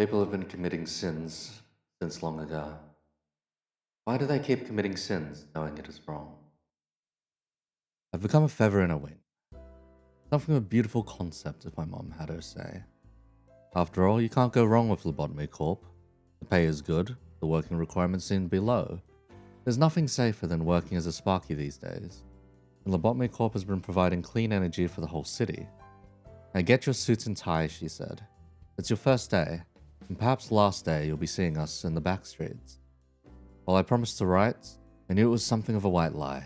People have been committing sins since long ago. Why do they keep committing sins knowing it is wrong? I've become a feather in a wing. Something of a beautiful concept, if my mom had her say. After all, you can't go wrong with Lobcorp. The pay is good, the working requirements seem to be low. There's nothing safer than working as a Sparky these days. And Lobcorp has been providing clean energy for the whole city. Now get your suits and ties, she said. It's your first day, and perhaps the last day you'll be seeing us in the back streets. While I promised to write, I knew it was something of a white lie.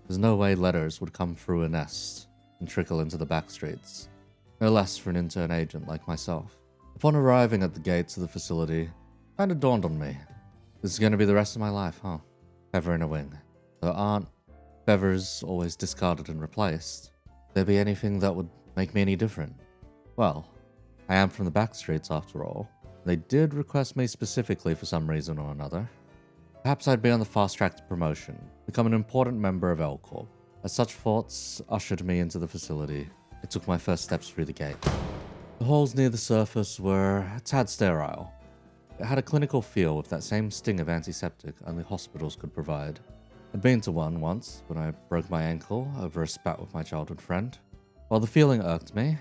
There's no way letters would come through a nest and trickle into the back streets. No less for an intern agent like myself. Upon arriving at the gates of the facility, it kinda dawned on me. This is gonna be the rest of my life, huh? Feather in a wing. There aren't feathers always discarded and replaced. Would there be anything that would make me any different? Well, I am from the back streets after all. They did request me specifically for some reason or another. Perhaps I'd be on the fast track to promotion, become an important member of Lobcorp. As such thoughts ushered me into the facility, I took my first steps through the gate. The halls near the surface were a tad sterile. It had a clinical feel with that same sting of antiseptic only hospitals could provide. I'd been to one once when I broke my ankle over a spat with my childhood friend. While the feeling irked me,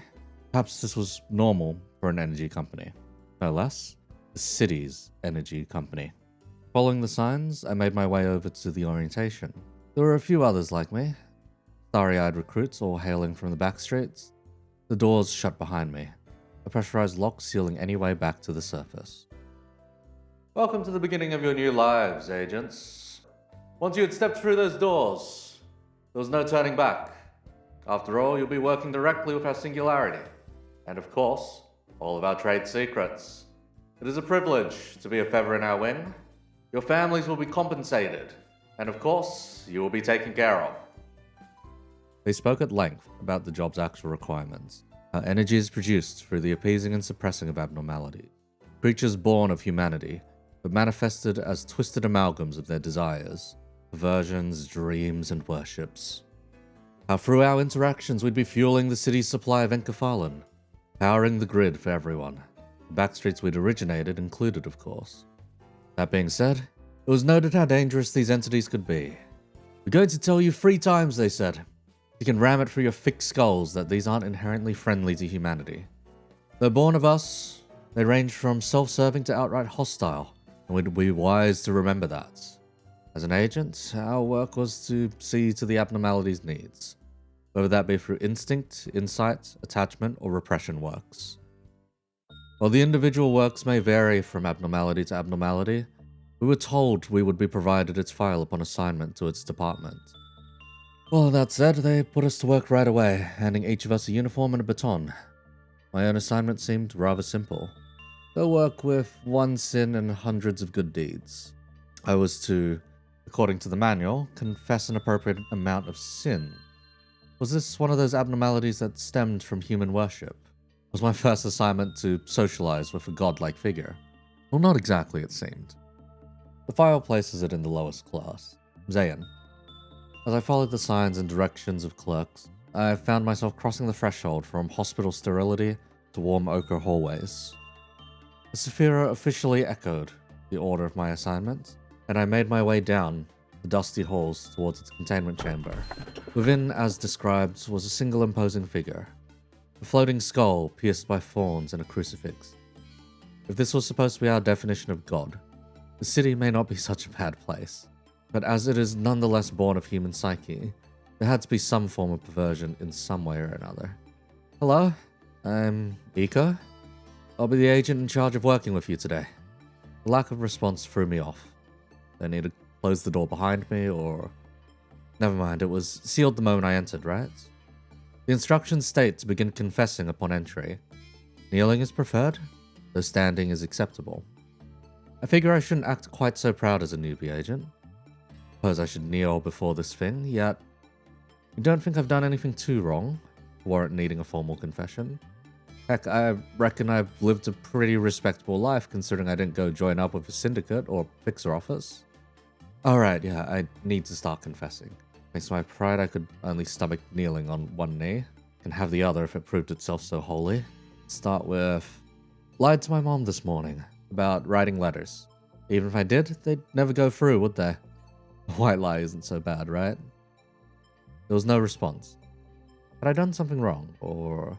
perhaps this was normal for an energy company. No less, the city's energy company. Following the signs, I made my way over to the orientation. There were a few others like me, starry-eyed recruits all hailing from the back streets. The doors shut behind me, a pressurized lock sealing any way back to the surface. Welcome to the beginning of your new lives, agents. Once you had stepped through those doors, there was no turning back. After all, you'll be working directly with our singularity. And of course, all of our trade secrets. It is a privilege to be a feather in our wing. Your families will be compensated, and of course, you will be taken care of. They spoke at length about the job's actual requirements, how energy is produced through the appeasing and suppressing of abnormalities, creatures born of humanity, but manifested as twisted amalgams of their desires, perversions, dreams, and worships. How through our interactions we'd be fueling the city's supply of enkephalin, powering the grid for everyone. The backstreets we'd originated included, of course. That being said, it was noted how dangerous these entities could be. We're going to tell you 3 times, they said. You can ram it through your thick skulls that these aren't inherently friendly to humanity. Though born of us, they range from self-serving to outright hostile, and we'd be wise to remember that. As an agent, our work was to see to the abnormalities' needs, whether that be through instinct, insight, attachment, or repression works. While the individual works may vary from abnormality to abnormality, we were told we would be provided its file upon assignment to its department. Well, that said, they put us to work right away, handing each of us a uniform and a baton. My own assignment seemed rather simple. Go work with 1 sin and hundreds of good deeds. I was to, according to the manual, confess an appropriate amount of sin. Was this one of those abnormalities that stemmed from human worship? Was my first assignment to socialize with a godlike figure? Well, not exactly, it seemed. The file places it in the lowest class, Zayn. As I followed the signs and directions of clerks, I found myself crossing the threshold from hospital sterility to warm ochre hallways. The Sephira officially echoed the order of my assignment, and I made my way down the dusty halls towards its containment chamber. Within, as described, was a single imposing figure. A floating skull pierced by thorns and a crucifix. If this was supposed to be our definition of God, the city may not be such a bad place. But as it is nonetheless born of human psyche, there had to be some form of perversion in some way or another. Hello, I'm E.G.O. I'll be the agent in charge of working with you today. The lack of response threw me off. I need to close the door behind me, or... Never mind, it was sealed the moment I entered, right? The instructions state to begin confessing upon entry. Kneeling is preferred, though standing is acceptable. I figure I shouldn't act quite so proud as a newbie agent. Suppose I should kneel before this thing, yet I don't think I've done anything too wrong to warrant needing a formal confession. Heck, I reckon I've lived a pretty respectable life considering I didn't go join up with a syndicate or fixer office. Alright, yeah, I need to start confessing. Thanks to my pride, I could only stomach kneeling on one knee. Can have the other if it proved itself so holy. Start with... lied to my mom this morning about writing letters. Even if I did, they'd never go through, would they? A white lie isn't so bad, right? There was no response. Had I done something wrong, or...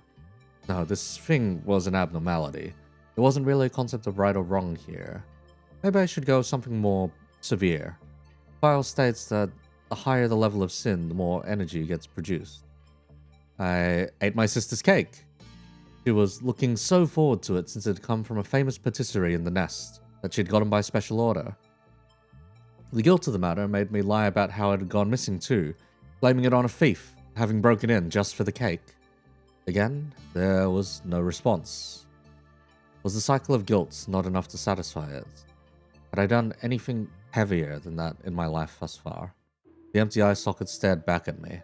No, this thing was an abnormality. There wasn't really a concept of right or wrong here. Maybe I should go with something more severe. File states that the higher the level of sin, the more energy gets produced. I ate my sister's cake. She was looking so forward to it since it had come from a famous patisserie in the nest that she'd gotten by special order. The guilt of the matter made me lie about how it had gone missing too, blaming it on a thief, having broken in just for the cake. Again, there was no response. Was the cycle of guilt not enough to satisfy it? Had I done anything heavier than that in my life thus far? The empty eye socket stared back at me,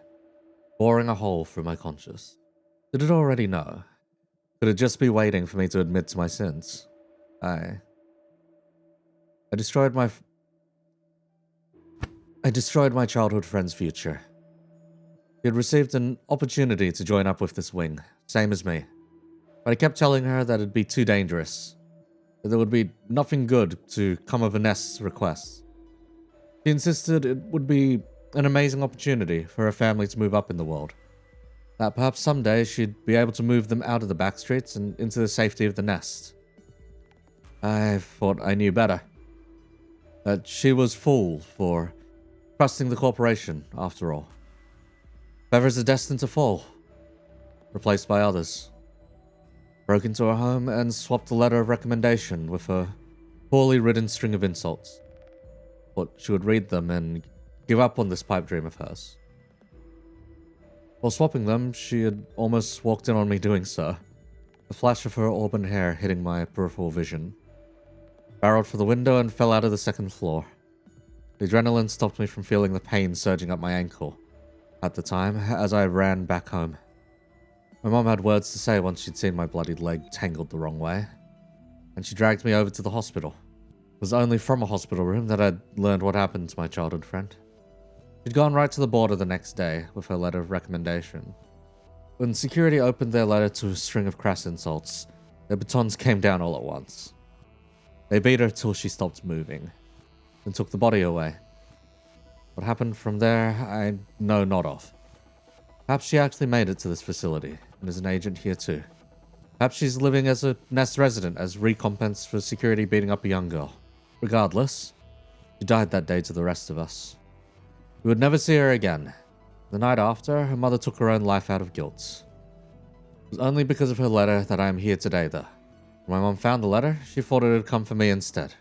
boring a hole through my conscience. Did it already know? Could it just be waiting for me to admit to my sins? I destroyed my childhood friend's future. She had received an opportunity to join up with this wing, same as me. But I kept telling her that it'd be too dangerous, that there would be nothing good to come of a nest's requests. She insisted it would be an amazing opportunity for her family to move up in the world. That perhaps someday she'd be able to move them out of the back streets and into the safety of the nest. I thought I knew better. That she was fool for trusting the corporation, after all. Feathers are destined to fall, replaced by others. Broke into her home and swapped a letter of recommendation with a poorly written string of insults. Thought she would read them and give up on this pipe dream of hers. While swapping them, she had almost walked in on me doing so, the flash of her auburn hair hitting my peripheral vision. Barreled for the window and fell out of the second floor. The adrenaline stopped me from feeling the pain surging up my ankle at the time as I ran back home. My mom had words to say once she'd seen my bloodied leg tangled the wrong way, and she dragged me over to the hospital. It was only from a hospital room that I'd learned what happened to my childhood friend. She'd gone right to the border the next day with her letter of recommendation. When security opened their letter to a string of crass insults, their batons came down all at once. They beat her till she stopped moving, then took the body away. What happened from there, I know not of. Perhaps she actually made it to this facility, and is an agent here too. Perhaps she's living as a nest resident as recompense for security beating up a young girl. Regardless, she died that day to the rest of us. We would never see her again. The night after, her mother took her own life out of guilt. It was only because of her letter that I am here today, though. When my mom found the letter, she thought it had come for me instead.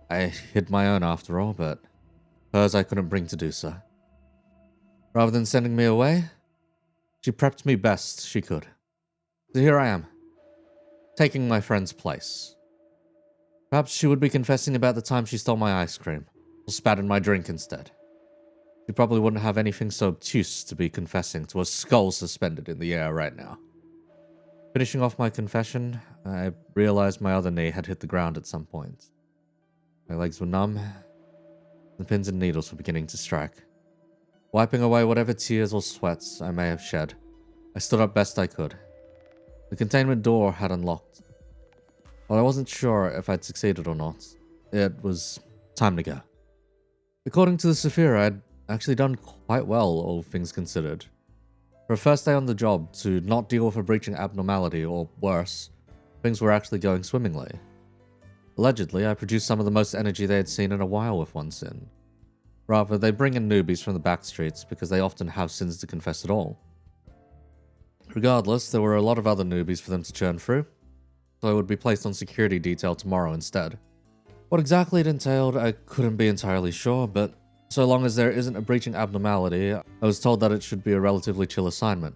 I hid my own after all, but hers I couldn't bring to do so. Rather than sending me away, she prepped me best she could. So here I am, taking my friend's place. Perhaps she would be confessing about the time she stole my ice cream, or spat in my drink instead. She probably wouldn't have anything so obtuse to be confessing to a skull suspended in the air right now. Finishing off my confession, I realized my other knee had hit the ground at some point. My legs were numb, and the pins and needles were beginning to strike. Wiping away whatever tears or sweats I may have shed, I stood up best I could. The containment door had unlocked. While I wasn't sure if I'd succeeded or not, it was time to go. According to the Saphira, I'd actually done quite well, all things considered. For a first day on the job, to not deal with a breaching abnormality, or worse, things were actually going swimmingly. Allegedly, I produced some of the most energy they had seen in a while with one sin. Rather, they bring in newbies from the back streets because they often have sins to confess at all. Regardless, there were a lot of other newbies for them to churn through, so I would be placed on security detail tomorrow instead. What exactly it entailed, I couldn't be entirely sure, but so long as there isn't a breaching abnormality, I was told that it should be a relatively chill assignment.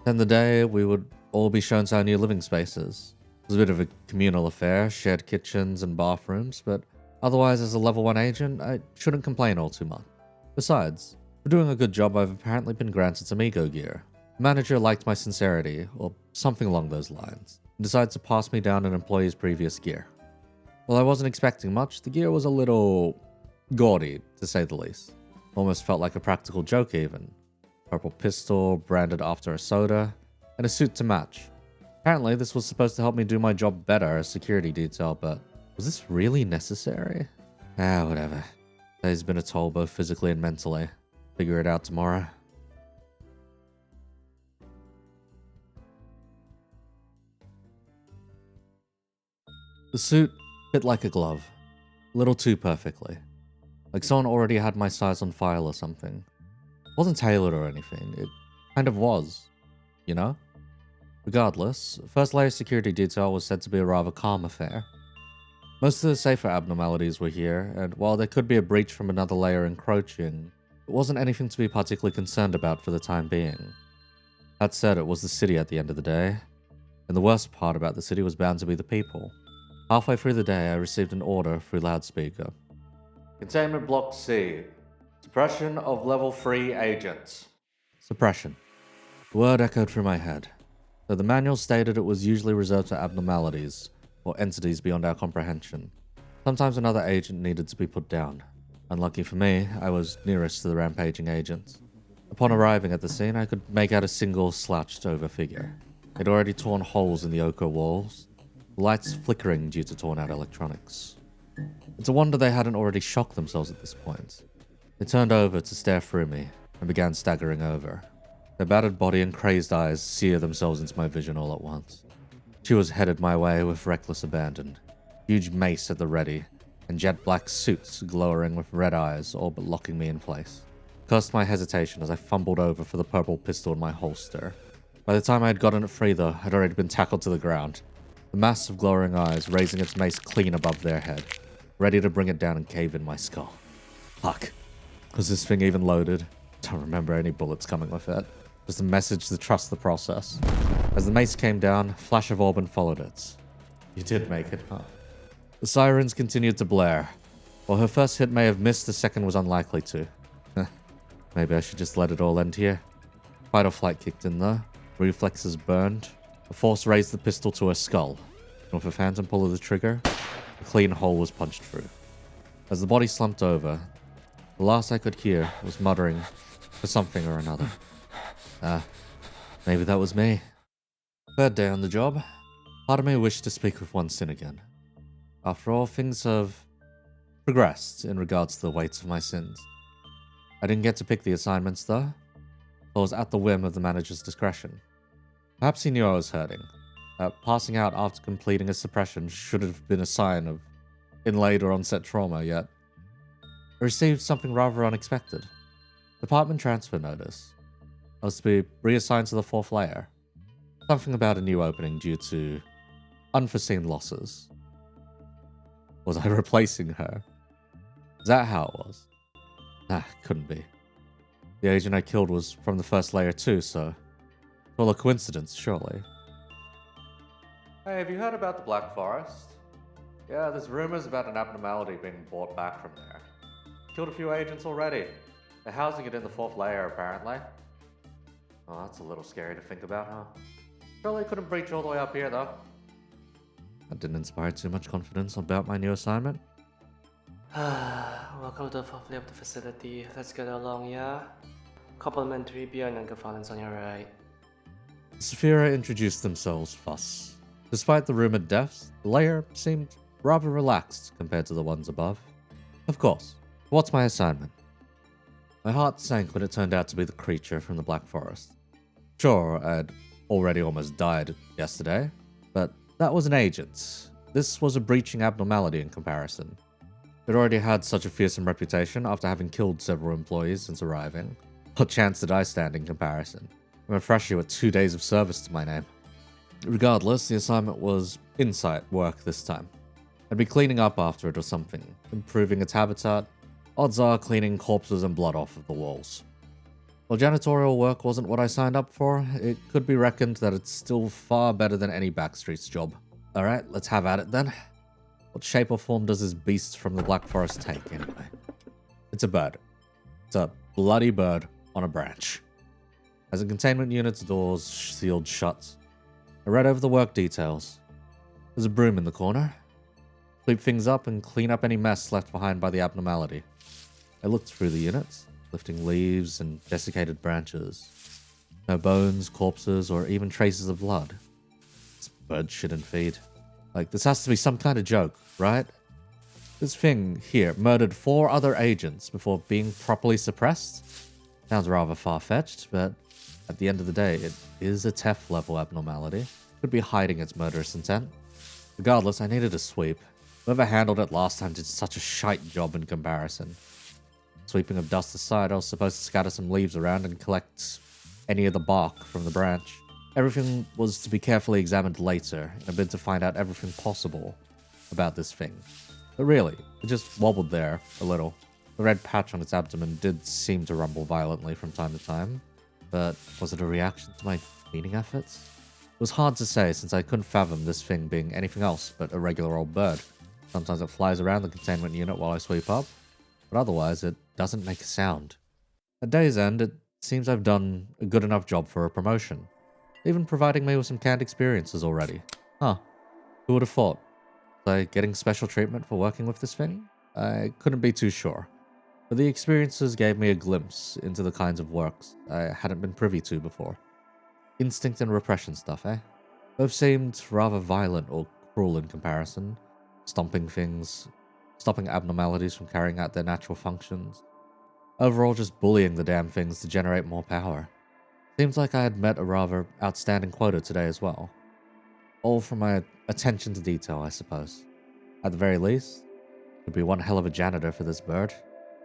Then the day, we would all be shown to our new living spaces. It was a bit of a communal affair, shared kitchens and bathrooms, but otherwise, as a level 1 agent, I shouldn't complain all too much. Besides, for doing a good job, I've apparently been granted some E.G.O gear. The manager liked my sincerity, or something along those lines, and decided to pass me down an employee's previous gear. While I wasn't expecting much, the gear was a little gaudy, to say the least. Almost felt like a practical joke even. Purple pistol, branded after a soda, and a suit to match. Apparently, this was supposed to help me do my job better as security detail, but was this really necessary? Ah, whatever. Today's been a toll both physically and mentally. Figure it out tomorrow. The suit fit like a glove. A little too perfectly. Like someone already had my size on file or something. It wasn't tailored or anything. It kind of was. You know? Regardless, first layer security detail was said to be a rather calm affair. Most of the safer abnormalities were here, and while there could be a breach from another layer encroaching, it wasn't anything to be particularly concerned about for the time being. That said, it was the city at the end of the day, and the worst part about the city was bound to be the people. Halfway through the day, I received an order through loudspeaker. Containment Block C. Suppression of Level 3 agents. Suppression. The word echoed through my head. Though the manual stated it was usually reserved for abnormalities, or entities beyond our comprehension. Sometimes another agent needed to be put down. Unlucky for me, I was nearest to the rampaging agents. Upon arriving at the scene, I could make out a single slouched over figure. It had already torn holes in the ochre walls, the lights flickering due to torn out electronics. It's a wonder they hadn't already shocked themselves at this point. They turned over to stare through me and began staggering over. Their battered body and crazed eyes sear themselves into my vision all at once. She was headed my way with reckless abandon, huge mace at the ready, and jet black suits glowering with red eyes, all but locking me in place. Cursed my hesitation as I fumbled over for the purple pistol in my holster. By the time I had gotten it free, though, I'd already been tackled to the ground, the mass of glowering eyes raising its mace clean above their head, ready to bring it down and cave in my skull. Fuck. Was this thing even loaded? Don't remember any bullets coming with it. Just a message to trust the process. As the mace came down, a flash of orb followed it. You did make it, huh? The sirens continued to blare. While her first hit may have missed, the second was unlikely to. Maybe I should just let it all end here. Fight or flight kicked in though. Reflexes burned. The force raised the pistol to her skull. And with a phantom pull of the trigger, a clean hole was punched through. As the body slumped over, the last I could hear was muttering for something or another. Maybe that was me. Third day on the job, part of me wished to speak with one sin again. After all, things have progressed in regards to the weights of my sins. I didn't get to pick the assignments though. I was at the whim of the manager's discretion. Perhaps he knew I was hurting. Passing out after completing a suppression should have been a sign of inlaid or onset trauma, yet I received something rather unexpected. Department transfer notice. I was to be reassigned to the 4th layer. Something about a new opening due to unforeseen losses. Was I replacing her? Is that how it was? Couldn't be. The agent I killed was from the 1st layer too, so it's all a coincidence, surely. Hey, have you heard about the Black Forest? Yeah, there's rumors about an abnormality being brought back from there. Killed a few agents already. They're housing it in the 4th layer, apparently. Oh, that's a little scary to think about, huh? Surely couldn't breach all the way up here, though. That didn't inspire too much confidence about my new assignment. Welcome to the 4th layer of the facility. Let's get along, yeah? Complimentary beer and violence on your right. Saphira introduced themselves thus. Despite the rumored deaths, the layer seemed rather relaxed compared to the ones above. Of course, what's my assignment? My heart sank when it turned out to be the creature from the Black Forest. Sure, I'd already almost died yesterday, but that was an agent. This was a breaching abnormality in comparison. It already had such a fearsome reputation after having killed several employees since arriving. What chance did I stand in comparison? I'm a freshie with 2 days of service to my name. Regardless, the assignment was insight work this time. I'd be cleaning up after it or something, improving its habitat. Odds are cleaning corpses and blood off of the walls. While janitorial work wasn't what I signed up for, it could be reckoned that it's still far better than any backstreets job. Alright, let's have at it then. What shape or form does this beast from the Black Forest take, anyway? It's a bird. It's a bloody bird on a branch. As the containment unit's doors sealed shut, I read over the work details. There's a broom in the corner. Sweep things up and clean up any mess left behind by the abnormality. I looked through the units, lifting leaves and desiccated branches. No bones, corpses, or even traces of blood. birds shouldn't feed. Like, this has to be some kind of joke, right? This thing here murdered 4 other agents before being properly suppressed? Sounds rather far-fetched, but at the end of the day, it is a TEF level abnormality. Could be hiding its murderous intent. Regardless, I needed a sweep. Whoever handled it last time did such a shite job in comparison. Sweeping of dust aside, I was supposed to scatter some leaves around and collect any of the bark from the branch. Everything was to be carefully examined later, in a bid to find out everything possible about this thing. But really, it just wobbled there, a little. The red patch on its abdomen did seem to rumble violently from time to time, but was it a reaction to my feeding efforts? It was hard to say since I couldn't fathom this thing being anything else but a regular old bird. Sometimes it flies around the containment unit while I sweep up, but otherwise it doesn't make a sound. At day's end, it seems I've done a good enough job for a promotion, even providing me with some canned experiences already. Huh, who would have thought? Was I getting special treatment for working with this thing? I couldn't be too sure, but the experiences gave me a glimpse into the kinds of works I hadn't been privy to before. Instinct and repression stuff, eh? Both seemed rather violent or cruel in comparison. Stomping things, stopping abnormalities from carrying out their natural functions. Overall, just bullying the damn things to generate more power. Seems like I had met a rather outstanding quota today as well. All from my attention to detail, I suppose. At the very least, could be one hell of a janitor for this bird.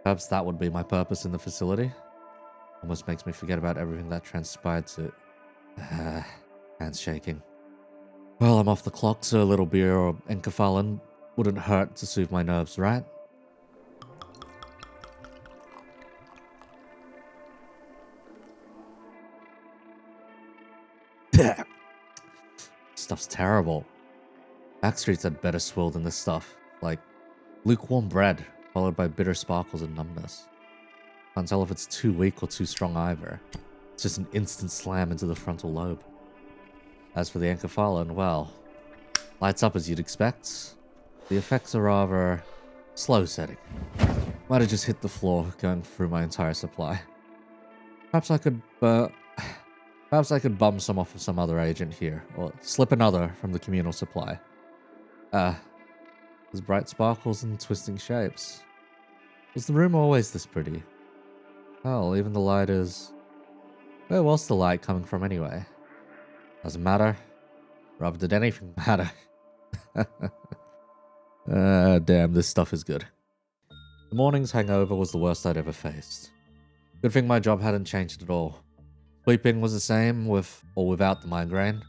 Perhaps that would be my purpose in the facility. Almost makes me forget about everything that transpired to... hands shaking. Well, I'm off the clock, so a little beer or enkephalin wouldn't hurt to soothe my nerves, right? Stuff's terrible. Backstreet's had better swill than this stuff. Like lukewarm bread, followed by bitter sparkles and numbness. Can't tell if it's too weak or too strong either. It's just an instant slam into the frontal lobe. As for the enkephalin, well, lights up as you'd expect. The effects are rather slow setting. Might have just hit the floor going through my entire supply. Perhaps I could bum some off of some other agent here, or slip another from the communal supply. There's bright sparkles and twisting shapes. Was the room always this pretty? Hell, even the light is... Where was the light coming from anyway? Doesn't matter. Rather did anything matter. Damn, this stuff is good. The morning's hangover was the worst I'd ever faced. Good thing my job hadn't changed at all. Sleeping was the same, with or without the migraine.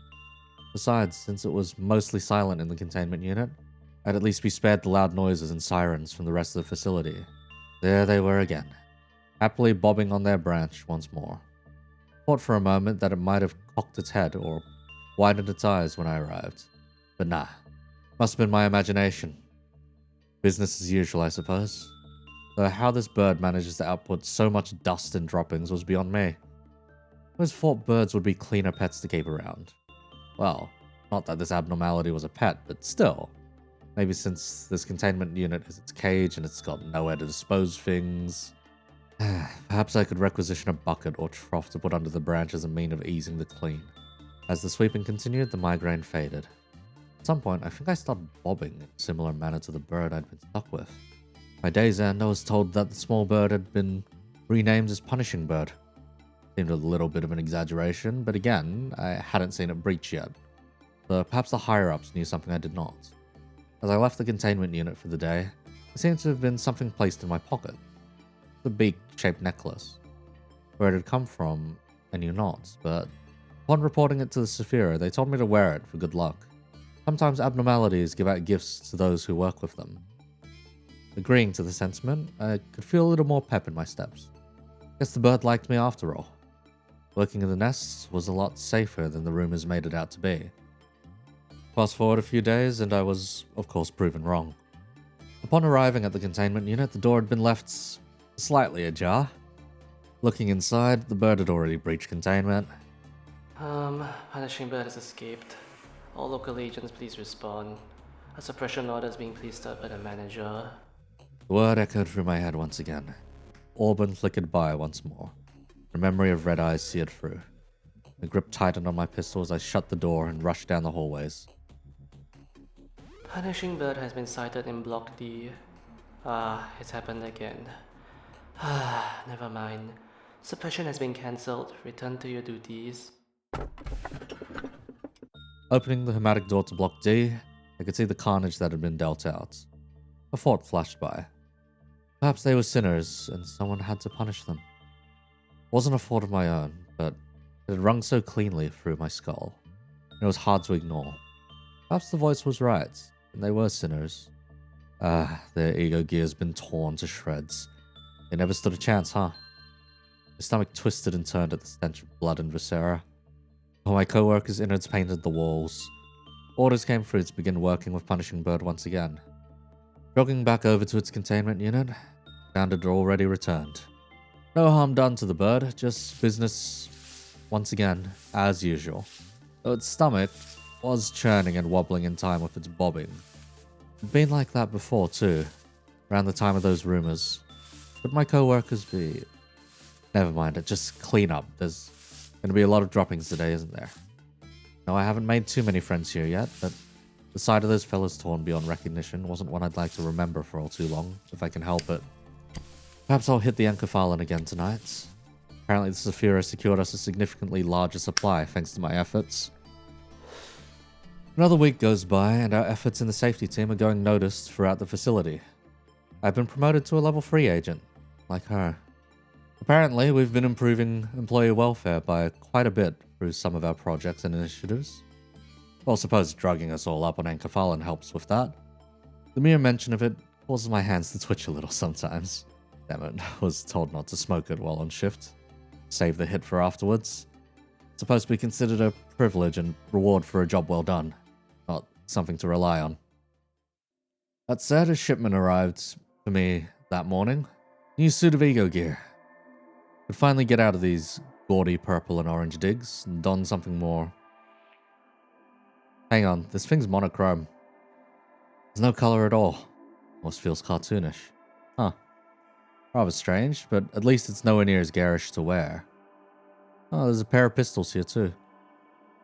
Besides, since it was mostly silent in the containment unit, I'd at least be spared the loud noises and sirens from the rest of the facility. There they were again, happily bobbing on their branch once more. Thought for a moment that it might have cocked its head or widened its eyes when I arrived. But nah, must have been my imagination. Business as usual, I suppose. Though how this bird manages to output so much dust and droppings was beyond me. I always thought birds would be cleaner pets to keep around. Well, not that this abnormality was a pet, but still. Maybe since this containment unit is its cage and it's got nowhere to dispose things. Perhaps I could requisition a bucket or trough to put under the branch as a mean of easing the clean. As the sweeping continued, the migraine faded. At some point, I think I started bobbing in a similar manner to the bird I'd been stuck with. My day's end, I was told that the small bird had been renamed as Punishing Bird. Seemed a little bit of an exaggeration, but again, I hadn't seen it breach yet. So perhaps the higher-ups knew something I did not. As I left the containment unit for the day, there seemed to have been something placed in my pocket. The beak-shaped necklace. Where it had come from, I knew not, but upon reporting it to the Saphira, they told me to wear it for good luck. Sometimes abnormalities give out gifts to those who work with them. Agreeing to the sentiment, I could feel a little more pep in my steps. Guess the bird liked me after all. Working in the nests was a lot safer than the rumors made it out to be. Fast forward a few days, and I was, of course, proven wrong. Upon arriving at the containment unit, the door had been left slightly ajar. Looking inside, the bird had already breached containment. Punishing bird has escaped. All local agents, please respond. A suppression order is being placed up by the manager. The word echoed through my head once again. Auburn flickered by once more. The memory of red eyes seared through. The grip tightened on my pistol as I shut the door and rushed down the hallways. Punishing bird has been sighted in Block D. It's happened again. Never mind. Suppression has been cancelled. Return to your duties. Opening the hermetic door to Block D, I could see the carnage that had been dealt out. A thought flashed by. Perhaps they were sinners, and someone had to punish them. It wasn't a fault of my own, but it had rung so cleanly through my skull, and it was hard to ignore. Perhaps the voice was right, and they were sinners. Their ego gear's been torn to shreds. They never stood a chance, huh? My stomach twisted and turned at the stench of blood and viscera. While my co-workers' innards painted the walls, orders came through to begin working with Punishing Bird once again. Jogging back over to its containment unit, found it had already returned. No harm done to the bird, just business once again, as usual. Though its stomach was churning and wobbling in time with its bobbing. It'd been like that before too, around the time of those rumors. Could my co-workers be... Never mind, just clean up. There's going to be a lot of droppings today, isn't there? No, I haven't made too many friends here yet, but the sight of those fellas torn beyond recognition wasn't one I'd like to remember for all too long, if I can help it. Perhaps I'll hit the Encephalon again tonight. Apparently the Saphira secured us a significantly larger supply thanks to my efforts. Another week goes by and our efforts in the safety team are going noticed throughout the facility. I've been promoted to a level 3 agent, like her. Apparently we've been improving employee welfare by quite a bit through some of our projects and initiatives. Well, suppose drugging us all up on Encephalon helps with that. The mere mention of it causes my hands to twitch a little sometimes. Damn it, I was told not to smoke it while on shift. Save the hit for afterwards. It's supposed to be considered a privilege and reward for a job well done, not something to rely on. That said, a shipment arrived for me that morning. New suit of E.G.O gear. Could finally get out of these gaudy purple and orange digs and don something more. Hang on, this thing's monochrome. There's no color at all. Almost feels cartoonish. Huh. Rather strange, but at least it's nowhere near as garish to wear. Oh, there's a pair of pistols here too.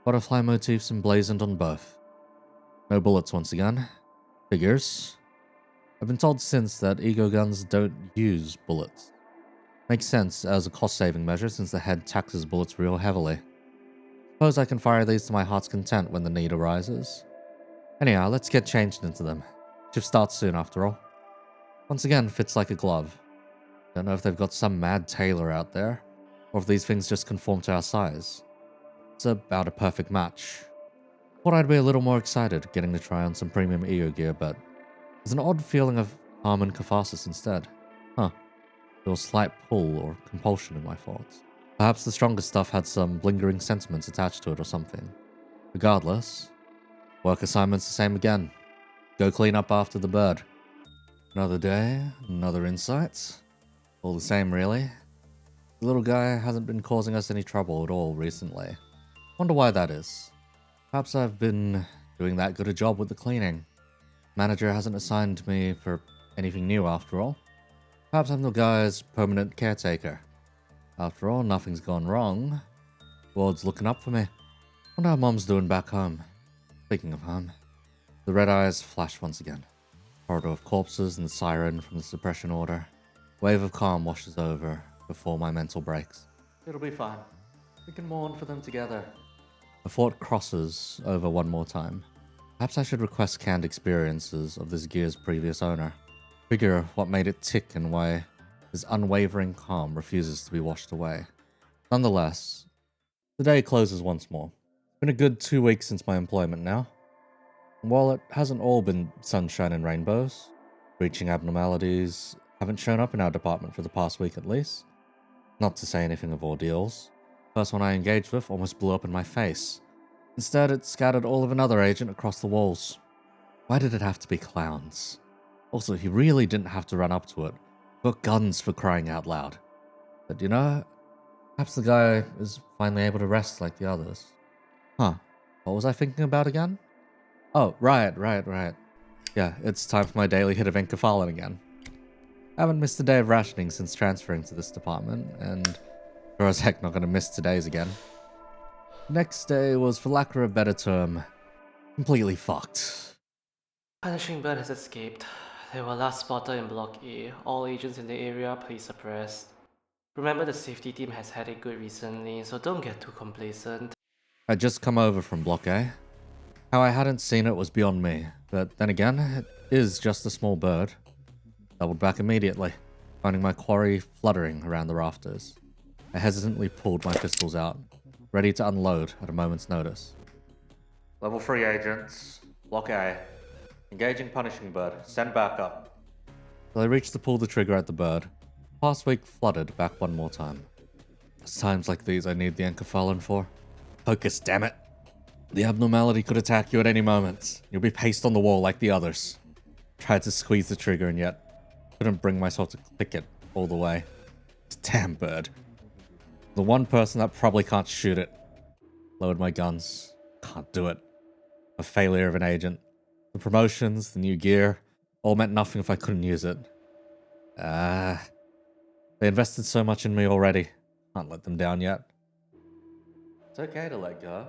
Butterfly motifs emblazoned on both. No bullets once again. Figures. I've been told since that E.G.O guns don't use bullets. Makes sense as a cost-saving measure since the head taxes bullets real heavily. Suppose I can fire these to my heart's content when the need arises. Anyhow, let's get changed into them. Shift starts soon after all. Once again, fits like a glove. Don't know if they've got some mad tailor out there, or if these things just conform to our size. It's about a perfect match. Thought I'd be a little more excited getting to try on some premium E.G.O gear, but there's an odd feeling of harm and catharsis instead. Huh. Feel a slight pull or compulsion in my thoughts. Perhaps the stronger stuff had some lingering sentiments attached to it or something. Regardless, work assignment's the same again. Go clean up after the bird. Another day, another insight. All the same, really. The little guy hasn't been causing us any trouble at all recently. Wonder why that is. Perhaps I've been doing that good a job with the cleaning. Manager hasn't assigned me for anything new after all. Perhaps I'm the guy's permanent caretaker. After all, nothing's gone wrong. The world's looking up for me. Wonder how Mom's doing back home. Speaking of home, the red eyes flash once again. Corridor of corpses and the siren from the suppression order. Wave of calm washes over before my mental breaks. It'll be fine. We can mourn for them together. A thought crosses over one more time. Perhaps I should request canned experiences of this gear's previous owner. Figure what made it tick and why his unwavering calm refuses to be washed away. Nonetheless, the day closes once more. It's been a good 2 weeks since my employment now. And while it hasn't all been sunshine and rainbows, breaching abnormalities haven't shown up in our department for the past week at least. Not to say anything of ordeals. First one I engaged with almost blew up in my face. Instead, it scattered all of another agent across the walls. Why did it have to be clowns? Also, he really didn't have to run up to it. Got guns for crying out loud. But you know, perhaps the guy is finally able to rest like the others. Huh, what was I thinking about again? Oh, right. Yeah, it's time for my daily hit of Encephalon again. I haven't missed a day of rationing since transferring to this department, and sure as heck not going to miss today's again. Next day was, for lack of a better term, completely fucked. Punishing Bird has escaped. They were last spotted in Block E. All agents in the area, please suppressed. Remember, the safety team has had it good recently, so don't get too complacent. I'd just come over from Block A. How I hadn't seen it was beyond me, but then again, it is just a small bird. Doubled back immediately, finding my quarry fluttering around the rafters. I hesitantly pulled my pistols out, ready to unload at a moment's notice. Level 3 agents, Block A. Engaging Punishing Bird, send backup. As I reached to pull the trigger at the bird, past week fluttered back one more time. It's times like these I need the Encephalon for. Focus, damn it. The abnormality could attack you at any moment. You'll be pasted on the wall like the others. Tried to squeeze the trigger and yet couldn't bring myself to click it all the way. Damn bird. The one person that probably can't shoot it. Lowered my guns. Can't do it. A failure of an agent. The promotions, the new gear, all meant nothing if I couldn't use it. They invested so much in me already. Can't let them down yet. It's okay to let go.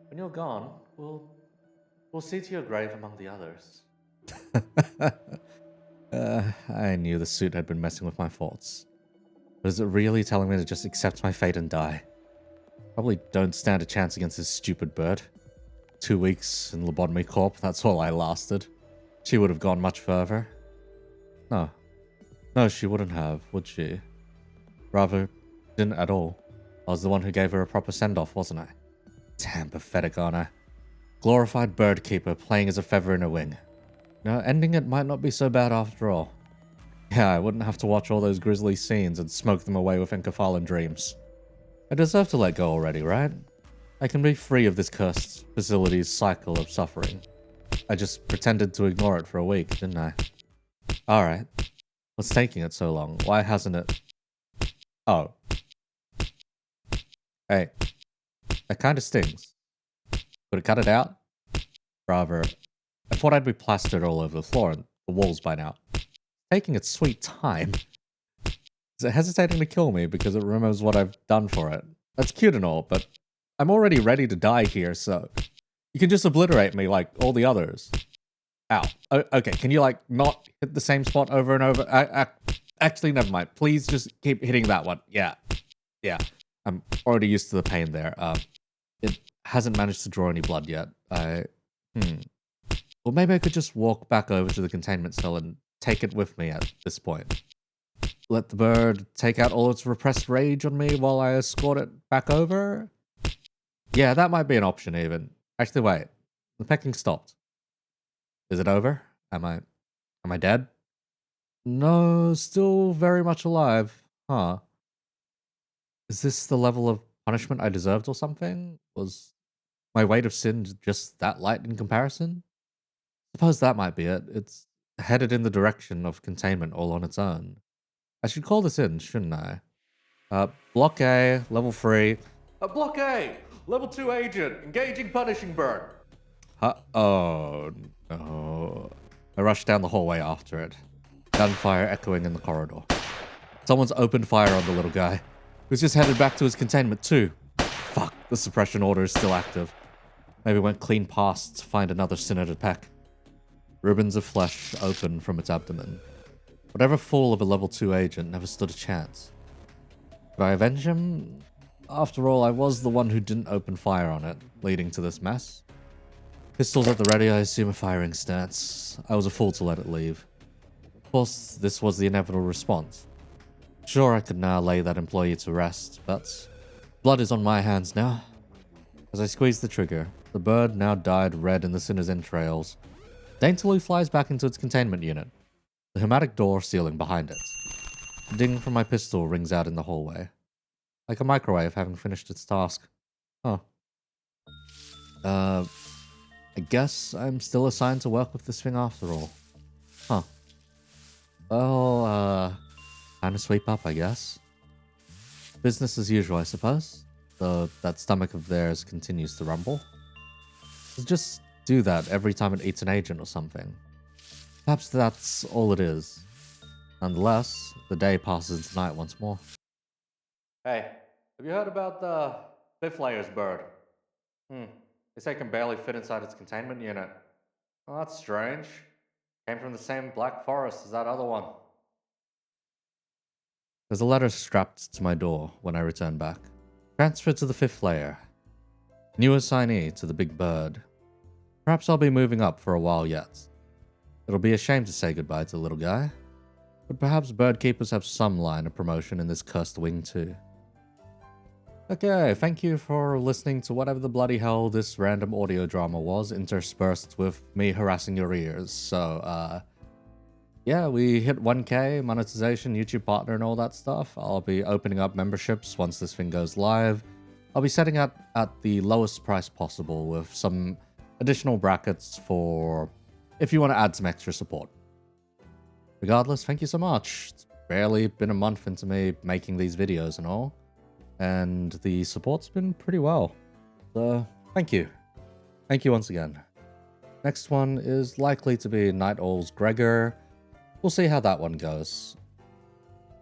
When you're gone, we'll see to your grave among the others. I knew the suit had been messing with my thoughts. But is it really telling me to just accept my fate and die? Probably don't stand a chance against this stupid bird. 2 weeks in Lobcorp, that's all I lasted. She would have gone much further. No. No, she wouldn't have, would she? Rather, didn't at all. I was the one who gave her a proper send-off, wasn't I? Damn pathetic, aren't I? Glorified bird keeper playing as a feather in a wing. No, ending it might not be so bad after all. Yeah, I wouldn't have to watch all those grisly scenes and smoke them away with Encephalon dreams. I deserve to let go already, right? I can be free of this cursed facility's cycle of suffering. I just pretended to ignore it for a week, didn't I? Alright. What's taking it so long? Why hasn't it... Oh. Hey. That kinda stings. Could it cut it out? Rather, I thought I'd be plastered all over the floor and the walls by now. It's taking its sweet time. Is it hesitating to kill me because it remembers what I've done for it? That's cute and all, but I'm already ready to die here, so you can just obliterate me like all the others. Ow. Okay, can you like not hit the same spot over and over? Actually, never mind. Please just keep hitting that one. Yeah. I'm already used to the pain there. It hasn't managed to draw any blood yet. Well, maybe I could just walk back over to the containment cell and take it with me at this point. Let the bird take out all its repressed rage on me while I escort it back over? Yeah, that might be an option even. Actually, wait. The pecking stopped. Is it over? Am I dead? No, still very much alive. Huh. Is this the level of punishment I deserved or something? Was my weight of sin just that light in comparison? Suppose that might be it. It's headed in the direction of containment all on its own. I should call this in, shouldn't I? Block A, level 3. Block A! Level 2 agent, engaging punishing bird. Oh, no. I rushed down the hallway after it. Gunfire echoing in the corridor. Someone's opened fire on the little guy, who's just headed back to his containment too. Fuck, the suppression order is still active. Maybe went clean past to find another sinner to peck. Ribbons of flesh open from its abdomen. Whatever fool of a level 2 agent never stood a chance. Could I avenge him? After all, I was the one who didn't open fire on it, leading to this mess. Pistols at the ready, I assume a firing stance. I was a fool to let it leave. Of course, this was the inevitable response. Sure, I could now lay that employee to rest, but blood is on my hands now. As I squeezed the trigger, the bird, now dyed red in the sinner's entrails, daintily flies back into its containment unit, the hermetic door sealing behind it. The ding from my pistol rings out in the hallway, like a microwave having finished its task. Huh. I guess I'm still assigned to work with this thing after all. Huh. Well, time to sweep up, I guess. Business as usual, I suppose. Though that stomach of theirs continues to rumble. Just do that every time it eats an agent or something. Perhaps that's all it is. Nonetheless, the day passes into night once more. Hey, have you heard about the fifth layer's bird? This thing can barely fit inside its containment unit. Oh, that's strange. Came from the same black forest as that other one. There's a letter strapped to my door when I return back. Transfer to the 5th layer. New assignee to the Big Bird. Perhaps I'll be moving up for a while yet. It'll be a shame to say goodbye to the little guy. But perhaps bird keepers have some line of promotion in this cursed wing too. Okay, thank you for listening to whatever the bloody hell this random audio drama was, interspersed with me harassing your ears. So, yeah, we hit 1K, monetization, YouTube partner, and all that stuff. I'll be opening up memberships once this thing goes live. I'll be setting it at the lowest price possible with some additional brackets for if you want to add some extra support. Regardless, thank you so much. It's barely been a month into me making these videos and all, and the support's been pretty well. So, thank you. Thank you once again. Next one is likely to be Night Owl's Gregor. We'll see how that one goes.